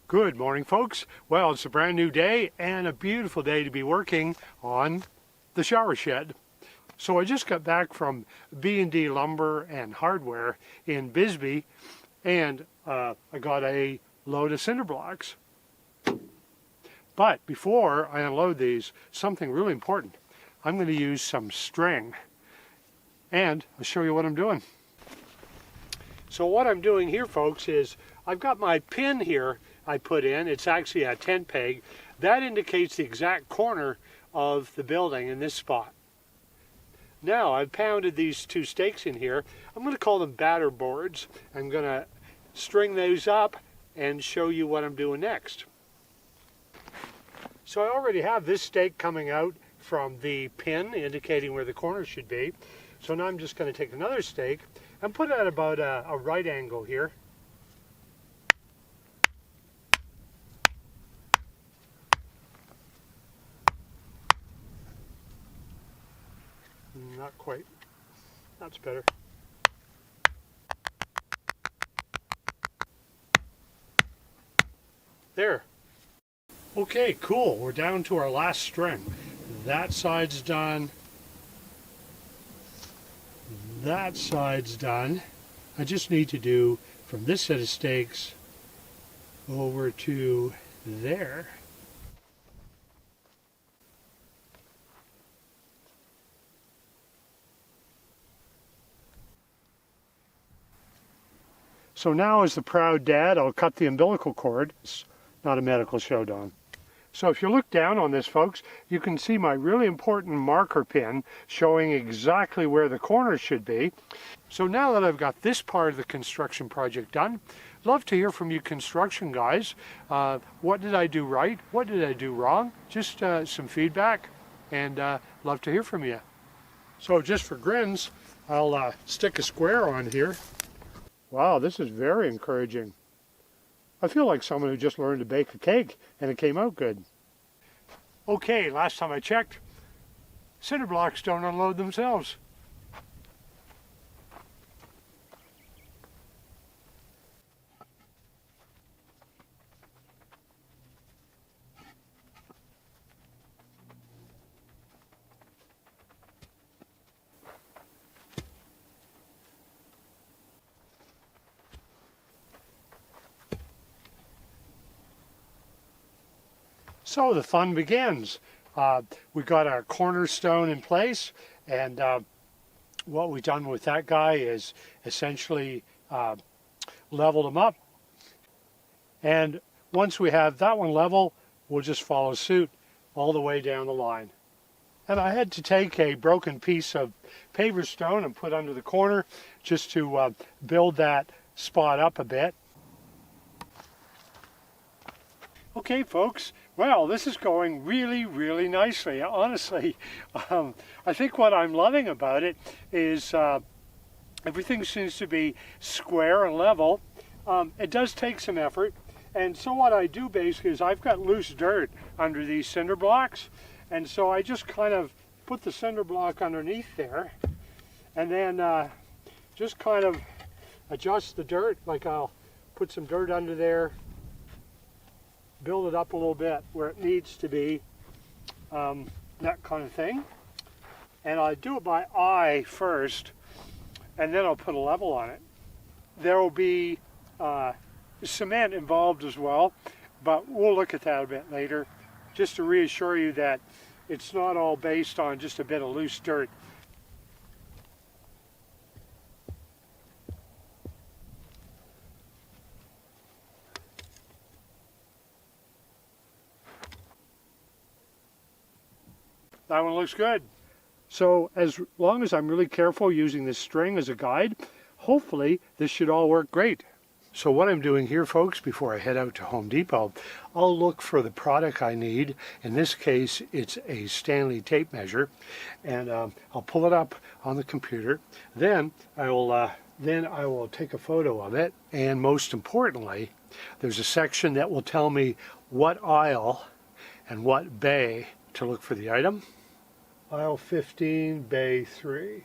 Good morning, folks. Well, it's a brand new day and a beautiful day to be working on the shower shed. So I just got back from B&D Lumber and Hardware in Bisbee, and I got a load of cinder blocks. But before I unload these, something really important. I'm going to use some string, and I'll show you what I'm doing. So what I'm doing here, folks, is I've got my pin here I put in. It's actually a tent peg. That indicates the exact corner of the building in this spot. Now I've pounded these two stakes in here. I'm going to call them batter boards. I'm going to string those up and show you what I'm doing next. So I already have this stake coming out from the pin indicating where the corner should be. So now I'm just going to take another stake and put it at about a right angle here. Not quite. That's better. There. Okay, cool. We're down to our last string. That side's done. That side's done. I just need to do from this set of stakes over to there. So now, as the proud dad, I'll cut the umbilical cord. It's not a medical show, Don. So if you look down on this, folks, you can see my really important marker pin showing exactly where the corner should be. So now that I've got this part of the construction project done, love to hear from you construction guys. What did I do right? What did I do wrong? Just some feedback, and love to hear from you. So just for grins, I'll stick a square on here. Wow, this is very encouraging. I feel like someone who just learned to bake a cake and it came out good. Okay, last time I checked, cinder blocks don't unload themselves. So the fun begins. We got our cornerstone in place, and what we've done with that guy is essentially leveled him up. And once we have that one level, we'll just follow suit all the way down the line. And I had to take a broken piece of paver stone and put under the corner just to build that spot up a bit. Okay, folks, well, this is going really, really nicely. Honestly, I think what I'm loving about it is everything seems to be square and level. It does take some effort, and so what I do basically is I've got loose dirt under these cinder blocks, and so I just kind of put the cinder block underneath there, and then just kind of adjust the dirt. Like I'll put some dirt under there, build it up a little bit where it needs to be, that kind of thing. And I do it by eye first, and then I'll put a level on it. There will be cement involved as well, but we'll look at that a bit later, just to reassure you that it's not all based on just a bit of loose dirt. That one looks good. So as long as I'm really careful using this string as a guide, hopefully this should all work great. So what I'm doing here, folks, before I head out to Home Depot, I'll look for the product I need. In this case, it's a Stanley tape measure, and I'll pull it up on the computer. Then I will take a photo of it, and most importantly, there's a section that will tell me what aisle and what bay to look for the item. Aisle 15, bay 3.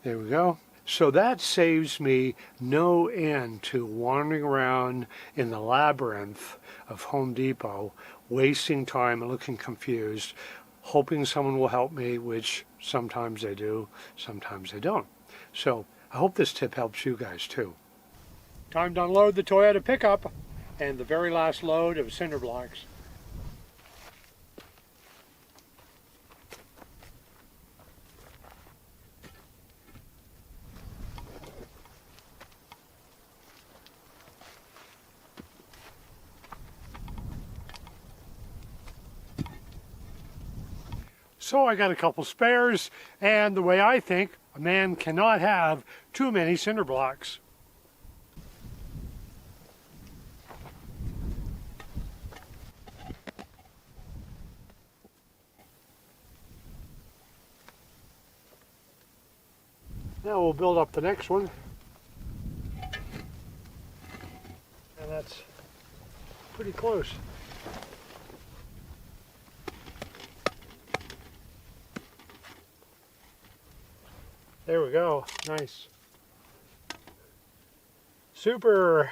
There we go. So that saves me no end to wandering around in the labyrinth of Home Depot, wasting time and looking confused, hoping someone will help me, which sometimes they do, sometimes they don't. So I hope this tip helps you guys too. Time to unload the Toyota pickup and the very last load of cinder blocks. So I got a couple spares, and the way I think, a man cannot have too many cinder blocks. Now we'll build up the next one. And that's pretty close. There we go, nice. Super.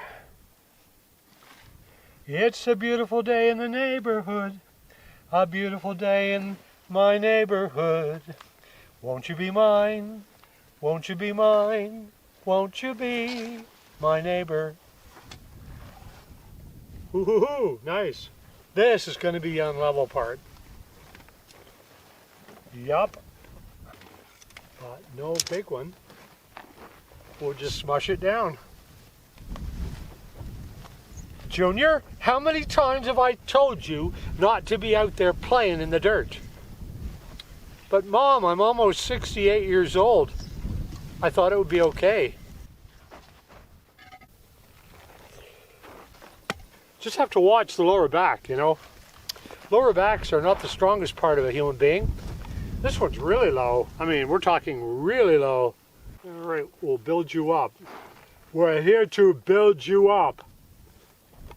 It's a beautiful day in the neighborhood, a beautiful day in my neighborhood. Won't you be mine? Won't you be mine? Won't you be my neighbor? Ooh, nice. This is going to be the unlevel part. Yup. But no big one. We'll just smush it down. Junior, how many times have I told you not to be out there playing in the dirt? But Mom, I'm almost 68 years old. I thought it would be okay. Just have to watch the lower back, you know. Lower backs are not the strongest part of a human being. This one's really low. I mean, we're talking really low. All right, we'll build you up. We're here to build you up.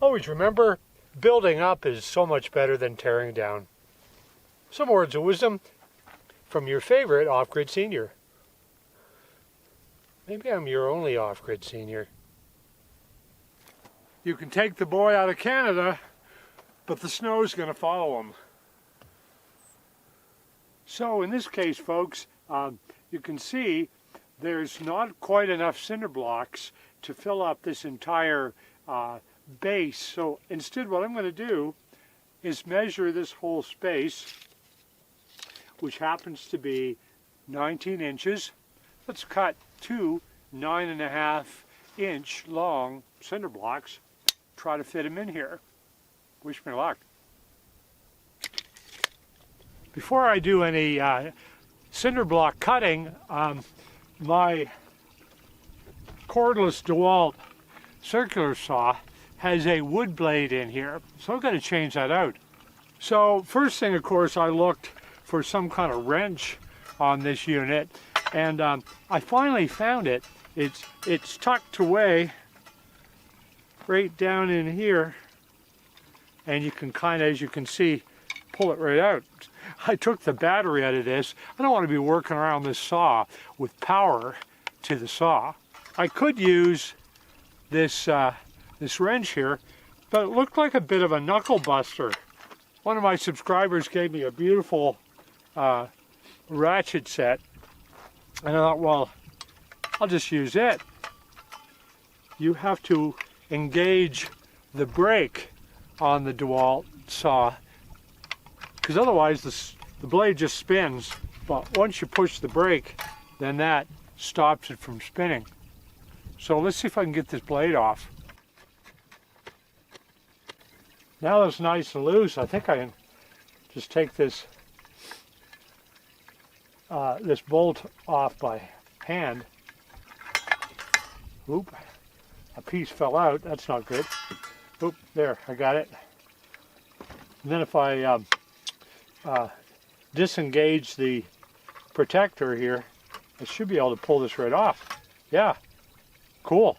Always remember, building up is so much better than tearing down. Some words of wisdom from your favorite off-grid senior. Maybe I'm your only off-grid senior. You can take the boy out of Canada, but the snow's going to follow him. So in this case, folks, you can see there's not quite enough cinder blocks to fill up this entire base. So instead what I'm going to do is measure this whole space, which happens to be 19 inches. Let's cut two 9.5-inch long cinder blocks. Try to fit them in here. Wish me luck. Before I do any cinder block cutting, my cordless DeWalt circular saw has a wood blade in here, so I've got to change that out. So first thing, of course, I looked for some kind of wrench on this unit, and I finally found it. It's tucked away right down in here, and you can kind of, as you can see, pull it right out. I took the battery out of this. I don't want to be working around this saw with power to the saw. I could use this this wrench here, but it looked like a bit of a knuckle buster. One of my subscribers gave me a beautiful ratchet set, and I thought, well, I'll just use it. You have to engage the brake on the DeWalt saw, because otherwise the blade just spins. But once you push the brake, then that stops it from spinning. So let's see if I can get this blade off. Now that it's nice and loose, I think I can just take this this bolt off by hand. Oop, a piece fell out. That's not good. Oop, there, I got it. And then if I disengage the protector here, I should be able to pull this right off. Yeah, cool.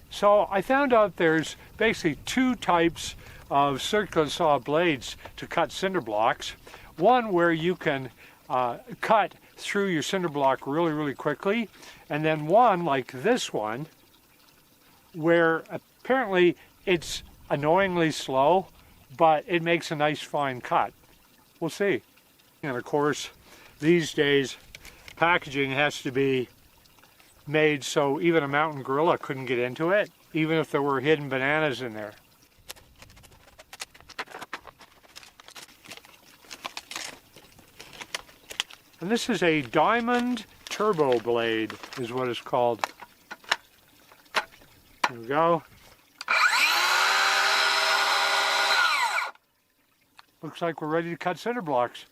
So I found out there's basically two types of circular saw blades to cut cinder blocks. One where you can cut through your cinder block really, really quickly. And then one like this one, where apparently it's annoyingly slow, but it makes a nice fine cut. We'll see. And of course, these days, packaging has to be made so even a mountain gorilla couldn't get into it, even if there were hidden bananas in there. And this is a diamond turbo blade, is what it's called. There we go. Looks like we're ready to cut cinder blocks.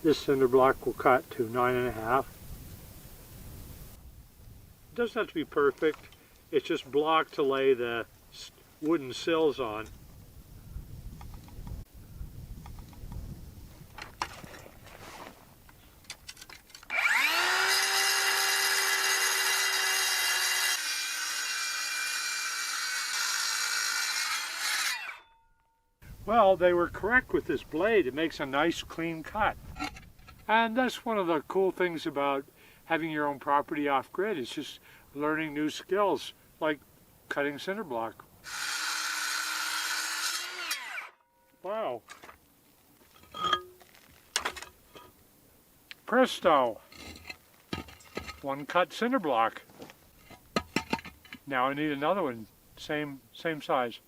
This cinder block will cut to 9.5. It doesn't have to be perfect. It's just block to lay the wooden sills on. Well, they were correct with this blade. It makes a nice clean cut. And that's one of the cool things about having your own property off-grid. It's just learning new skills, like cutting cinder block. Wow. Presto. One cut cinder block. Now I need another one, same size.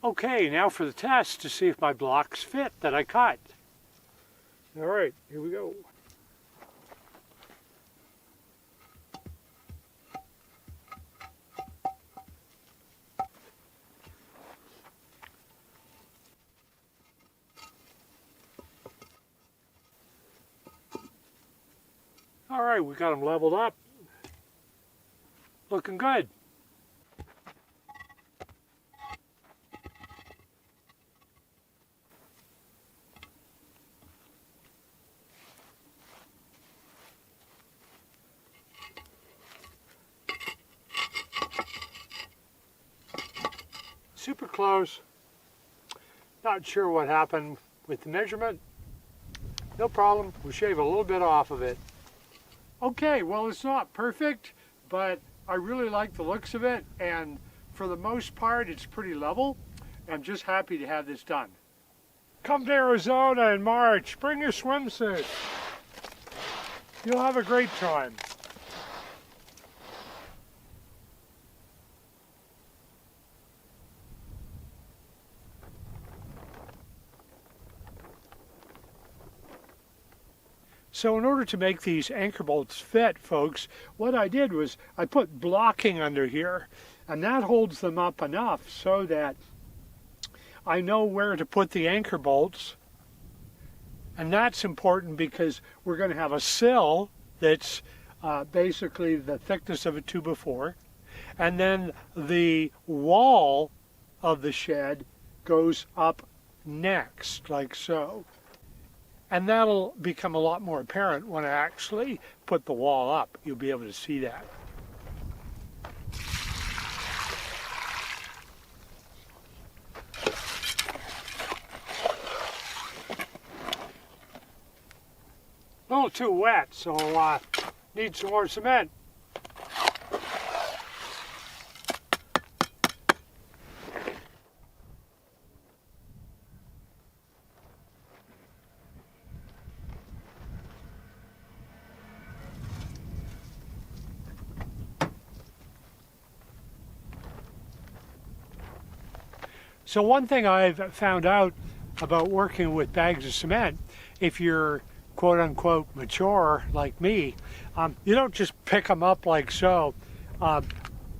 Okay, now for the test to see if my blocks fit that I cut. All right, here we go. All right, we got them leveled up. Looking good. Super close. Not sure what happened with the measurement. No problem, we'll shave a little bit off of it. Okay, well, it's not perfect, but I really like the looks of it, and for the most part it's pretty level. I'm just happy to have this done. Come to Arizona in March, bring your swimsuit. You'll have a great time. So in order to make these anchor bolts fit, folks, what I did was I put blocking under here, and that holds them up enough so that I know where to put the anchor bolts. And that's important because we're going to have a sill that's basically the thickness of a 2x4, and then the wall of the shed goes up next, like so. And that'll become a lot more apparent when I actually put the wall up. You'll be able to see that. A little too wet, so need some more cement. So one thing I've found out about working with bags of cement, if you're quote-unquote mature like me, you don't just pick them up like so.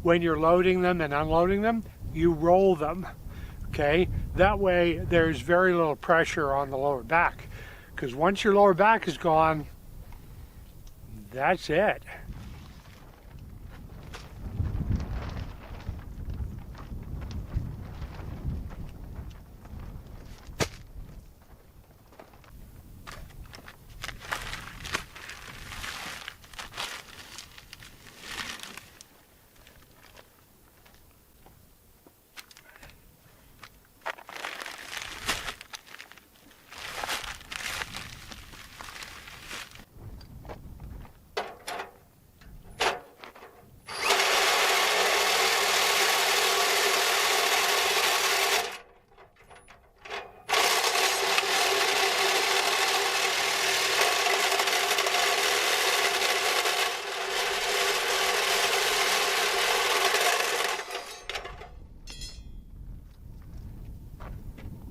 When you're loading them and unloading them, you roll them, okay? That way there's very little pressure on the lower back, because once your lower back is gone, that's it.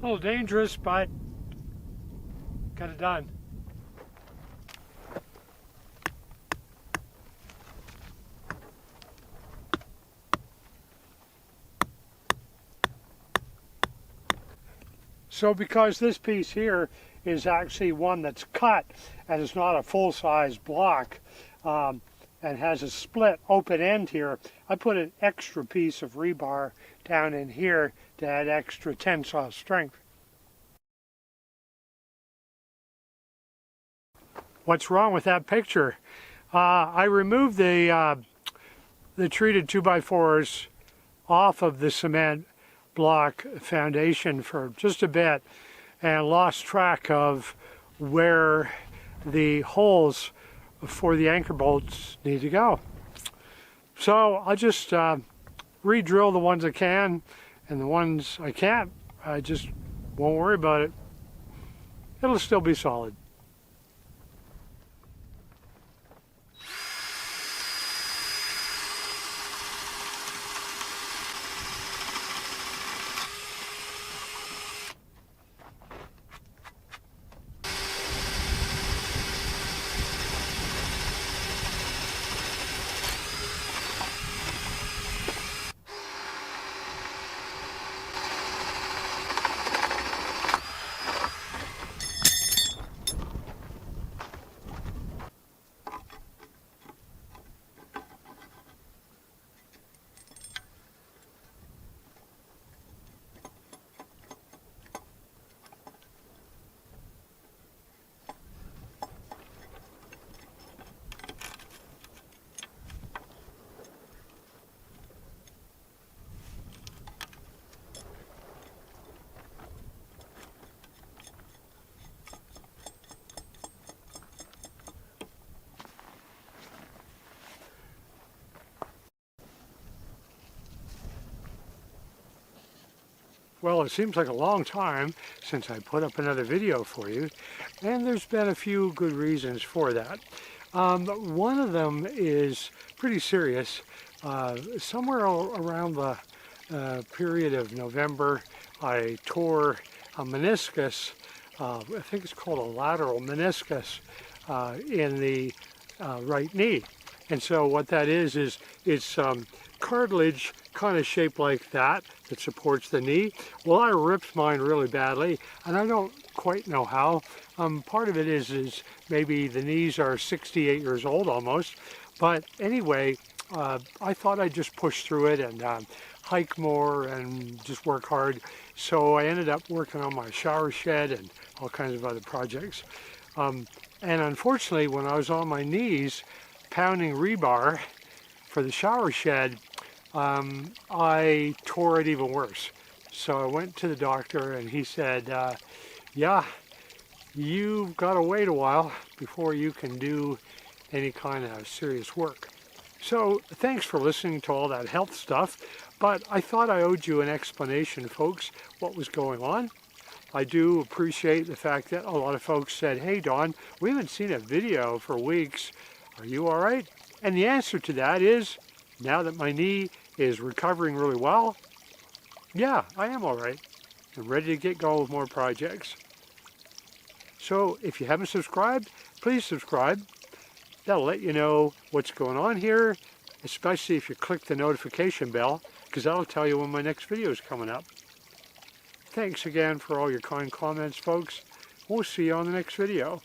A little dangerous, but got it done. So because this piece here is actually one that's cut and it's not a full-size block and has a split open end here, I put an extra piece of rebar down in here to add extra tensile strength. What's wrong with that picture? I removed the treated 2x4s off of the cement block foundation for just a bit and lost track of where the holes for the anchor bolts need to go. So I'll just re-drill the ones I can, and the ones I can't, I just won't worry about it. It'll still be solid. Well, it seems like a long time since I put up another video for you, and there's been a few good reasons for that. One of them is pretty serious. Somewhere around the period of November, I tore a meniscus, I think it's called a lateral meniscus, in the right knee. And so what that is it's cartilage kind of shaped like that supports the knee. Well, I ripped mine really badly, and I don't quite know how. Part of it is maybe the knees are 68 years old almost, but anyway, I thought I'd just push through it and hike more and just work hard. So I ended up working on my shower shed and all kinds of other projects. And unfortunately, when I was on my knees pounding rebar for the shower shed, I tore it even worse. So I went to the doctor and he said, yeah, you've got to wait a while before you can do any kind of serious work. So thanks for listening to all that health stuff, but I thought I owed you an explanation, folks, what was going on. I do appreciate the fact that a lot of folks said, hey Don, we haven't seen a video for weeks. Are you all right? And the answer to that is, now that my knee is recovering really well, yeah, I am all right. I'm ready to get going with more projects. So if you haven't subscribed, please subscribe. That'll let you know what's going on here, especially if you click the notification bell, because that'll tell you when my next video is coming up. Thanks again for all your kind comments, folks. We'll see you on the next video.